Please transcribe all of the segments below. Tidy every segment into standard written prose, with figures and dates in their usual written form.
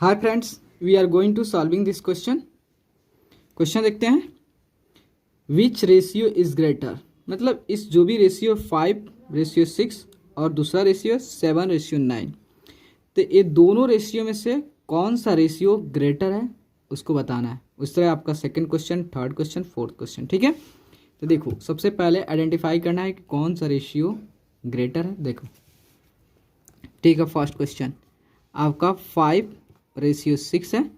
Hi friends, we are going to solving this question. Question देखते हैं। विच ratio is greater, मतलब इस जो भी रेशियो 5:6 और दूसरा रेशियो 7:9, तो ये दोनों रेशियो में से कौन सा रेशियो ग्रेटर है उसको बताना है। उस तरह आपका second question, third question, fourth question. ठीक है, तो देखो सबसे पहले आइडेंटिफाई करना है कि कौन सा रेशियो ग्रेटर है। देखो ठीक है, फर्स्ट क्वेश्चन आपका 5:6 है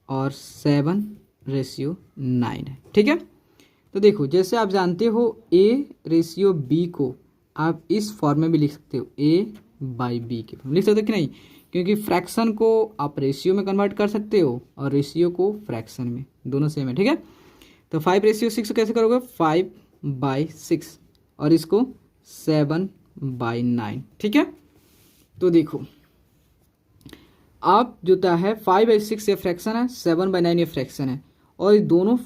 और 7:9 है। ठीक है, तो देखो जैसे आप जानते हो A/B को आप इस फॉर्म में भी लिख सकते हो, A/B के फॉर्म लिख सकते हो कि नहीं, क्योंकि फ्रैक्शन को आप रेशियो में कन्वर्ट कर सकते हो और रेशियो को फ्रैक्शन में, दोनों सेम है। ठीक है, तो 5:6 कैसे करोगे, 5/6 और इसको 7/9। ठीक है, तो देखो आप जो है 5/6 ये फ्रैक्शन है, 7/9 ये फ्रैक्शन है, और ये दोनों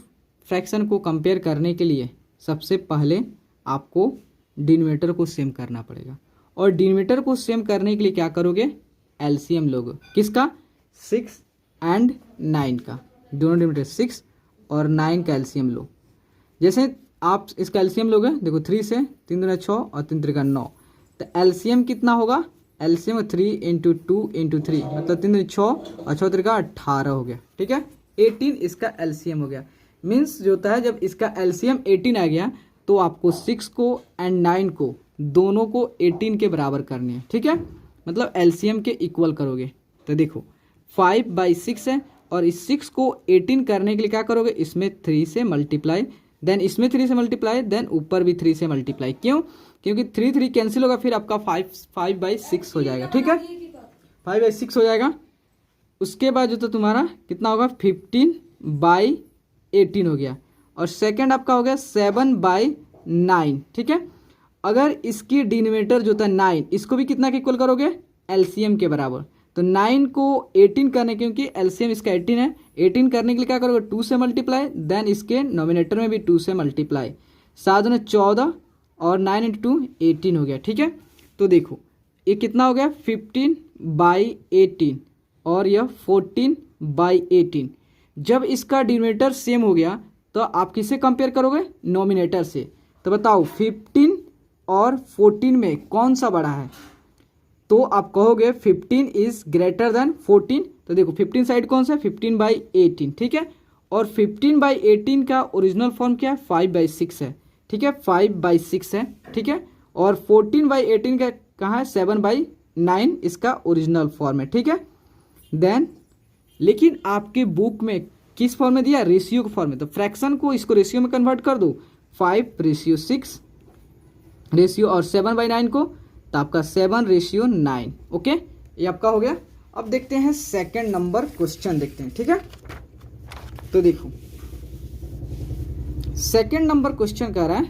फ्रैक्शन को कंपेयर करने के लिए सबसे पहले आपको डिनोमिनेटर को सेम करना पड़ेगा। और डिनोमिनेटर को सेम करने के लिए क्या करोगे, एलसीएम लोगे। किसका, 6 और 9 का। दोनों डिनोमिनेटर 6 और 9 का एलसीएम लो। जैसे आप इसका एलसीएम लोगे, देखो 3 से 3 दूना 6 और 3 त्रिका 9, तो एलसीएम कितना होगा, एलसीएम 3 × 2 × 3 मतलब 3 दूनी 6 और 6 त्रिका 18 हो गया। ठीक है, 18 इसका एलसीएम हो गया। मीन्स जो होता है जब इसका एलसीएम 18 आ गया तो आपको 6 को एंड 9 को दोनों को 18 के बराबर करनी है। ठीक है, मतलब एलसीएम के इक्वल करोगे। तो देखो 5/6 है और इस 6 को 18 करने के लिए क्या करोगे, इसमें 3 से मल्टीप्लाई, देन इसमें 3 से मल्टीप्लाई, देन ऊपर भी 3 से मल्टीप्लाई। क्यों, क्योंकि 3 कैंसिल होगा, फिर आपका 5/6 हो जाएगा। ठीक है, 5/6 हो जाएगा। उसके बाद जो तो तुम्हारा कितना होगा, 15/18 हो गया। और सेकंड आपका हो गया 7/9। ठीक है, अगर इसकी डिनोमिनेटर जो था 9, इसको भी कितना के इक्वल करोगे, एलसीएम के बराबर। तो 9 को 18 करने, क्योंकि एलसीएम इसका 18 है, 18 करने के लिए क्या करोगे, 2 से मल्टीप्लाई, देन इसके नोमिनेटर में भी 2 से मल्टीप्लाई। 7 ने 14 और 9 × 2 18 हो गया। ठीक है, तो देखो ये कितना हो गया, 15/18 और यह 14/18। जब इसका डिनोमिनेटर सेम हो गया तो आप किससे कंपेयर करोगे, नोमिनेटर से। तो बताओ 15 और 14 में कौन सा बड़ा है, तो आप कहोगे 15 इज ग्रेटर देन 14। तो देखो 15 साइड कौन सा है, 15/18। ठीक है, और 15/18 का ओरिजिनल फॉर्म क्या है, 5/6 है। ठीक है, 5/6 है। ठीक है, और 14/18 का कहाँ है, 7/9 इसका ओरिजिनल फॉर्म है। ठीक है, देन लेकिन आपके बुक में किस फॉर्म में दिया, रेशियो के फॉर्म में। तो फ्रैक्शन को इसको रेशियो में कन्वर्ट कर दो, 5:6 रेशियो और 7/9 को, तो आपका 7:9। ओके, ये आपका हो गया। अब देखते हैं सेकंड नंबर क्वेश्चन देखते हैं। ठीक है, तो देखो सेकंड नंबर क्वेश्चन कह रहा है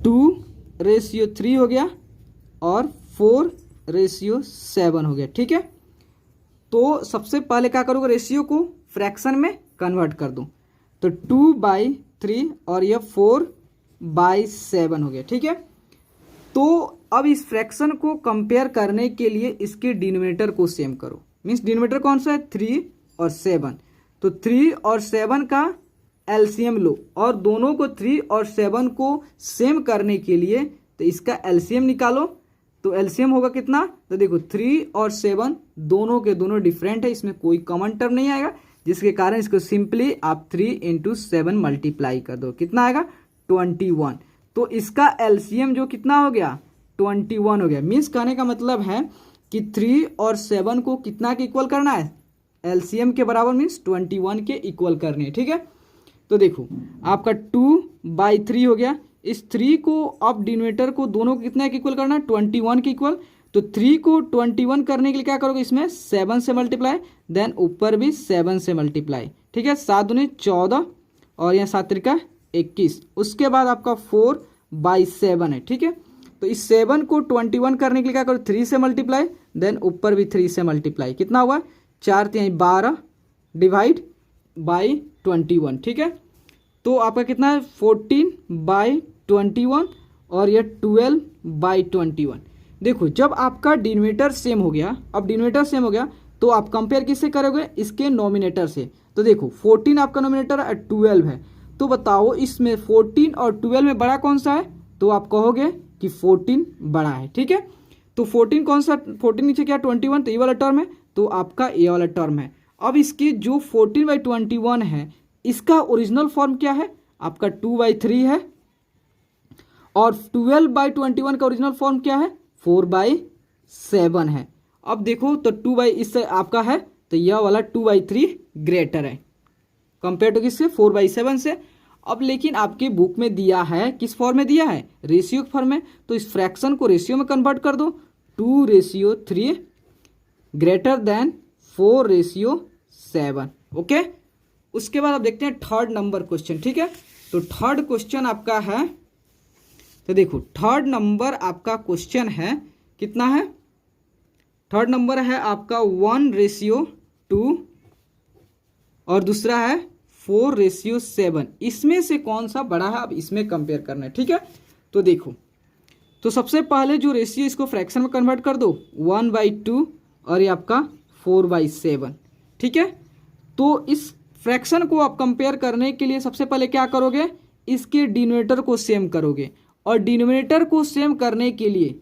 2:3 हो गया और 4:7 हो गया। ठीक है, तो सबसे पहले क्या करोगे, रेशियो को फ्रैक्शन में कन्वर्ट कर दो। तो 2/3 और यह 4/7 हो गया। ठीक है, तो अब इस फ्रैक्शन को कंपेयर करने के लिए इसके डिनोमिनेटर को सेम करो। मीन्स डिनोमिनेटर कौन सा है, 3 और 7। तो 3 और 7 का एलसीएम लो, और दोनों को 3 और 7 को सेम करने के लिए तो इसका एलसीएम निकालो। तो एलसीएम होगा कितना, तो देखो 3 और 7 दोनों के दोनों डिफरेंट है, इसमें कोई कॉमन टर्म नहीं आएगा, जिसके कारण इसको सिंपली आप 3 × 7 मल्टीप्लाई कर दो। कितना आएगा, 21। तो इसका एलसीएम जो कितना हो गया, 21 हो गया। मीन्स कहने का मतलब है कि 3 और 7 को कितना के इक्वल करना है, एलसीएम के बराबर, मीन्स 21 के इक्वल करने। ठीक है, तो देखो आपका 2/3 हो गया। इस 3 को अब डिनोमिनेटर को दोनों को कितना के इक्वल करना है, 21 के इक्वल। तो 3 को 21 करने के लिए क्या करोगे, इसमें 7 से मल्टीप्लाई, देन ऊपर भी 7 से मल्टीप्लाई। ठीक है, 7 दूनी 14 और यहाँ 7 त्रिका 21। उसके बाद आपका 4/7 है। ठीक है, तो इस 7 को 21 करने के लिए क्या करो, 3 से मल्टीप्लाई, देन ऊपर भी 3 से मल्टीप्लाई। कितना हुआ, 4×3 = 12 डिवाइड बाई 21। ठीक है, तो आपका कितना है, 14/21 और यह 12/21। देखो जब आपका डिनोमिनेटर सेम हो गया, अब डिनोमिनेटर सेम हो गया तो आप कंपेयर किससे करोगे, इसके नोमिनेटर से। तो देखो 14 आपका नोमिनेटर है, 12 है, तो बताओ इसमें 14 और 12 में बड़ा कौन सा है, तो आप कहोगे कि 14 बड़ा है। ठीक है, तो 14 कौन सा, 14 नीचे क्या 21, तो ये वाला टर्म है, तो आपका ये वाला टर्म है। अब इसकी जो 14/21 है इसका ओरिजिनल फॉर्म क्या है, आपका 2/3 है, और 12/21 का ओरिजिनल फॉर्म क्या है, 4/7 है। अब देखो तो 2 इससे आपका है, तो यह वाला 2/3 ग्रेटर है कंपेयर टू किससे, 4/7 से। अब लेकिन आपके बुक में दिया है, किस फॉर्म में दिया है, रेशियो फॉर्म में, तो इस फ्रैक्शन को रेशियो में कन्वर्ट कर दो, 2/3 ग्रेटर देन 4/7। ओके, उसके बाद आप देखते हैं थर्ड नंबर क्वेश्चन। ठीक है, तो थर्ड क्वेश्चन आपका है, तो देखो थर्ड नंबर आपका क्वेश्चन है कितना है, थर्ड नंबर है आपका 1/2 और दूसरा है 4/7। इसमें से कौन सा बड़ा है, अब इसमें कंपेयर करना है। ठीक है, तो देखो, तो सबसे पहले जो रेशियो इसको फ्रैक्शन में कन्वर्ट कर दो, 1/2 और ये आपका 4/7। ठीक है, तो इस फ्रैक्शन को आप कंपेयर करने के लिए सबसे पहले क्या करोगे, इसके डिनोमिनेटर को सेम करोगे, और डिनोमिनेटर को सेम करने के लिए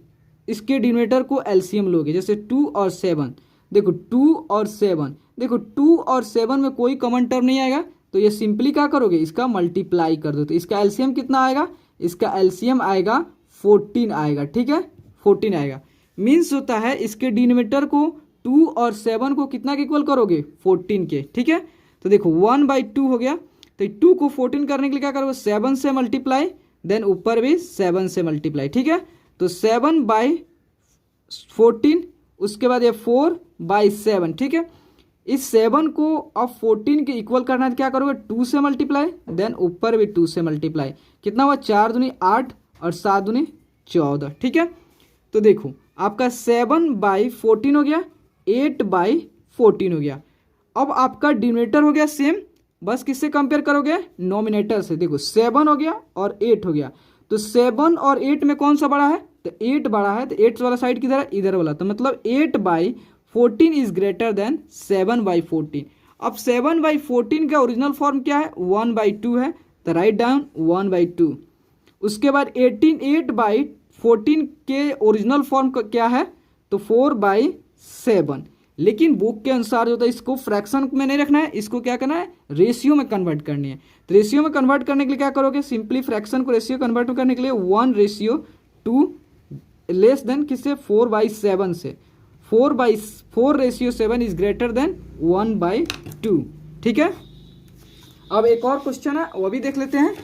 इसके डिनोमिनेटर को एलसीएम लोगे, जैसे 2 और 7। देखो 2 और 7, देखो 2 और 7 में कोई कॉमन टर्म नहीं आएगा, तो ये सिंपली क्या करोगे, इसका मल्टीप्लाई कर दो, तो इसका एलसीएम कितना आएगा, इसका एलसीएम आएगा 14 आएगा। ठीक है, 14 आएगा, मीन्स होता है इसके डिनोमिनेटर को 2 और 7 को कितना के इक्वल करोगे, 14 के। ठीक है, तो देखो 1/2 हो गया, तो 2 को 14 करने के लिए क्या करोगे, 7 से मल्टीप्लाई, देन ऊपर भी 7 से मल्टीप्लाई। ठीक है, तो 7/14, उसके बाद ये 4/7। ठीक है, इस 7 को अब 14 के इक्वल करना है, तो क्या करोगे, 2 से मल्टीप्लाई, देन ऊपर भी 2 से मल्टीप्लाई, कितना हुआ, 4 दूनी 8 और 7 दूनी 14। ठीक है, तो देखो आपका 7/14 हो गया, 8/14 हो गया। अब आपका डिनोमिनेटर हो गया सेम, बस किससे कंपेयर करोगे, नोमिनेटर से। देखो 7 हो गया और 8 हो गया, तो 7 और 8 में कौन सा बड़ा है, तो 8 बड़ा है, तो 8 वाला साइड किधर है, इधर वाला, तो मतलब 8/14 इज ग्रेटर देन 7/14। अब 7/14 का ओरिजिनल फॉर्म क्या है, 1/2 है, तो राइट डाउन 1/2। उसके बाद 8/14 के ओरिजिनल फॉर्म क्या है, तो 4/7। लेकिन बुक के अनुसार जो था इसको फ्रैक्शन में नहीं रखना है, इसको क्या करना है, रेशियो में कन्वर्ट करनी है। तो रेशियो में कन्वर्ट करने के लिए क्या करोगे, सिंपली फ्रैक्शन को रेशियो कन्वर्ट करने के लिए 1/2 लेस देन किससे, 4/7 से। 4/7 इज ग्रेटर देन 1/2। ठीक है, अब एक और क्वेश्चन है वो भी देख लेते हैं।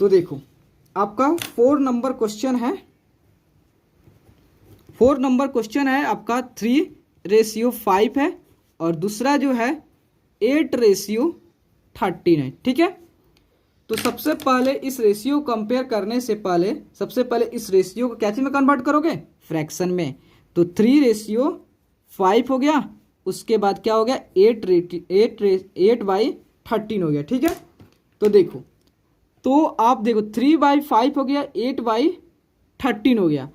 तो देखो आपका 4 नंबर क्वेश्चन है, 4 नंबर क्वेश्चन है आपका 3/5 है, और दूसरा जो है 8/13 है। ठीक है, तो सबसे पहले इस रेशियो कंपेयर करने से पहले सबसे पहले इस रेशियो को क्या चीज में कन्वर्ट करोगे, फ्रैक्शन में। तो 3/5 हो गया, उसके बाद क्या हो गया, 8/13 हो गया। ठीक है, तो देखो, तो आप देखो 3/5 हो गया, 8/13 हो गया,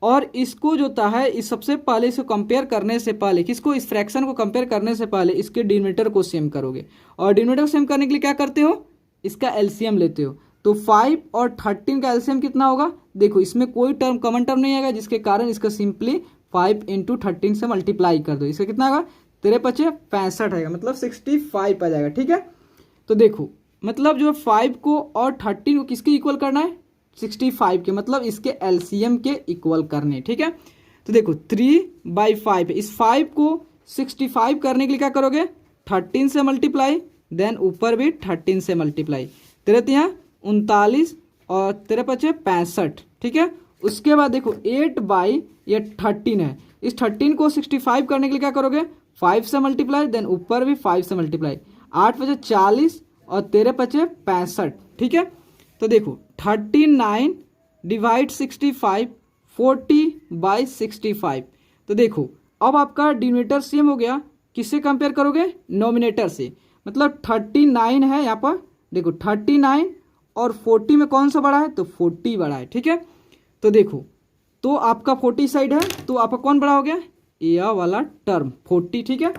और इसको जो होता है इस सबसे पहले इसको कंपेयर करने से पहले, किसको, इस फ्रैक्शन को कंपेयर करने से पहले इसके डिनोमिनेटर को सेम करोगे, और डिनोमिनेटर को सेम करने के लिए क्या करते हो, इसका एलसीएम लेते हो। तो 5 और 13 का एलसीएम कितना होगा, देखो इसमें कोई टर्म कॉमन टर्म नहीं आएगा, जिसके कारण इसका सिंपली 5 × 13 से मल्टीप्लाई कर दो, इसका कितना होगा, 3×5 आएगा, मतलब 65 आ जाएगा। ठीक है, तो देखो मतलब जो 5 को और 13 को किसके इक्वल करना है, 65 के, मतलब इसके एलसीएम के इक्वल करने। ठीक है, तो देखो 3/5 इस 5 को 65 करने के लिए क्या करोगे, 13 से मल्टीप्लाई, देन ऊपर भी 13 से मल्टीप्लाई, 39 और 3×5 ठीक है। उसके बाद देखो 8/13 है, इस 13 को 65 करने के लिए क्या करोगे, 5 से मल्टीप्लाई, देन ऊपर भी 5 से मल्टीप्लाई, 8×5 और 13×5 ठीक है। तो देखो 39 डिवाइड 65 40/65। तो देखो अब आपका डिनोमिनेटर सेम हो गया, किससे कंपेयर करोगे, नोमिनेटर से, मतलब 39 है यहाँ पर, देखो 39 और 40 में कौन सा बड़ा है, तो 40 बड़ा है। ठीक है, तो देखो, तो आपका 40 साइड है तो आपका कौन बड़ा हो गया, ये वाला टर्म 40, ठीक है।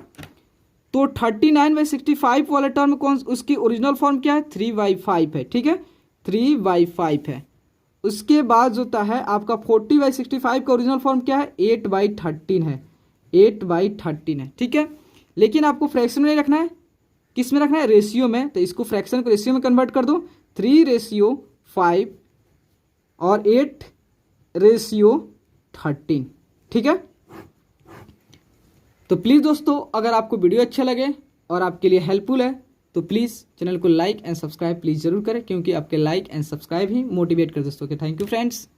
तो 39/65 वाला टर्म कौन, उसकी ओरिजिनल फॉर्म क्या है, 3/5 है, ठीक है, 3/5 है। उसके बाद जो होता है आपका 40/65 का ओरिजिनल फॉर्म क्या है, 8/13 है, 8/13 है, ठीक है। लेकिन आपको फ्रैक्शन में नहीं रखना है, किस में रखना है, रेशियो में। तो इसको फ्रैक्शन को रेशियो में कन्वर्ट कर दो, 3/5 और 8/13, ठीक है। तो प्लीज़ दोस्तों, अगर आपको वीडियो अच्छा लगे और आपके लिए हेल्पफुल है तो प्लीज़ चैनल को लाइक एंड सब्सक्राइब प्लीज़ ज़रूर करें, क्योंकि आपके like and subscribe he motivate कर दोस्तों के। Thank you friends.